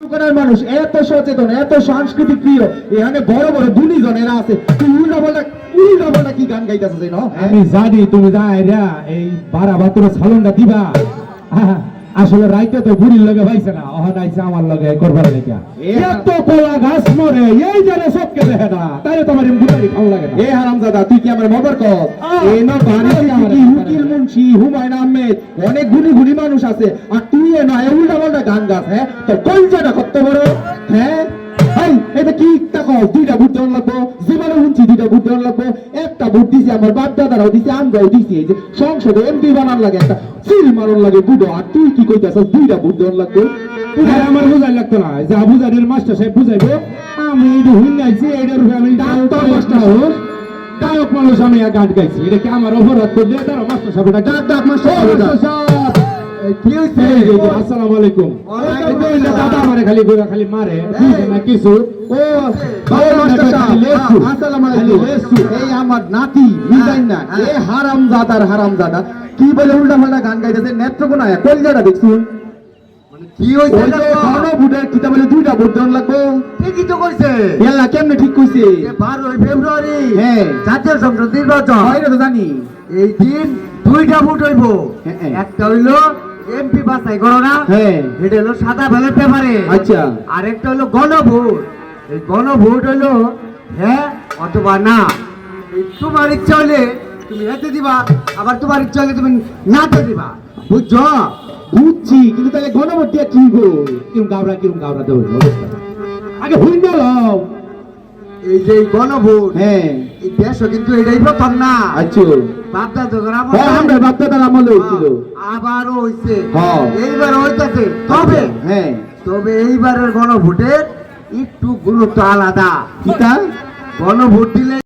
করার মানুষ এত সচেতন, এত সাংস্কৃতিক প্রিয়, এখানে বড় বড় গুণীজনেরা আছে, তুই উল্টা কি গান গাইতেছিস না? আমি জানি তুমি যাইরা এই বারা বাতুরে সালনটা দিবা। আসলে রাইতে তো বুড়ির লগে পাইছে না, অহন আইছে আমার লগে করবার লাগা। এত কোলা গাছ মরে এই জানে সবকে দেখে না, তাই তোমার বুড়ারি ভালো লাগে না। এ হারামজাদা, তুই কি আমার মদর কর? এই না বাড়ি কি উকিল মুন্সি হুমায়ুন আহমেদ, অনেক গুণী মানুষ আছে, আর তুই এ নয় উল্টা গান গাছ। হ্যাঁ, তোর কলজাটা কত বড়? হ্যাঁ ভাই, এটা কি টাকা? দুইটা ভোট দেওয়ার লাগবো, জীবনে শুনছি দুইটা ভোট দেওয়ার লাগবো। একটা ভোট দিছি আমার বাপ দাদারাও দিছি, আমরাও দিছি। এই যে সংসদে এমপি বানার লাগে একটা সিল মারন লাগে বুড়ো, আর তুই কি কইতাছস দুইটা ভোট দেওয়ার লাগবে? আমার বুঝাই লাগতো না, যা বুঝাইনের মাস্টার সাহেব বুঝাইবো। আমি এই হুন গাইছি, এইটার উপরে আমি ডাক্তার মাস্টার হোক গায়ক মানুষ, আমি গান গাইছি, এটা কি আমার অপরাধ করবে? তারা মাস্টার সাহেব ডাক মাস্টার সাহেব কি হইছে? আসসালামু আলাইকুম। দাদা আমারে খালি গোরা খালি মারে, বুঝে না কিছু। ও বাবা মাস্টার সাহেব, আসসালামু আলাইকুম। এই আমার নাতি মিজান না, এ হারামজাদা কি বলে উল্টা গান গাইতেছে? নেত্রকোনা কলজাটা দেখছুন কি হইছে? গণভোটের কিতা বলে দুইটা ভোট দেওয়ার লাগবো। ঠিকই তো কইছে। এলা কেমনে ঠিক কইছে? 12 ফেব্রুয়ারি হ্যাঁ, জাতীয় সংসদ নির্বাচন। এটা তো জানি। এই দিন দুইটা ভোট হইব। হ্যাঁ। একটা হইলো এমপি বাছাই করো না, হ্যাঁ, এটা হলো সাদা ব্যালট পেপারে। আচ্ছা। আর একটা হলো গণভোট। এই গণভোট হইলো হ্যাঁ অথবা না। এই তোমার ইচ্ছা হলে তুমি এতে দিবা, আবার তোমার ইচ্ছা হলে তুমি নাতে দিবা, বুঝছো? বুঝছি, কিন্তু তাহলে গণভোট দিয়া কি গো? কিরম গাবরা দেব অবস্থা আগে হুইন দাও। এই যে এই গণভোট, হ্যাঁ, এই দেশও কিন্তু এটাই প্রথম না। আচ্ছা। বাপদা যখন হ্যাঁ, আমরা বাপদাদার আমলে হইছিল। আবারও হইছে, হ্যাঁ। এইবার হইতাছে। তবে হ্যাঁ, তবে এইবারের গণভোটের একটু গুরুত্ব আলাদা। কিতা? গণভোট দিলে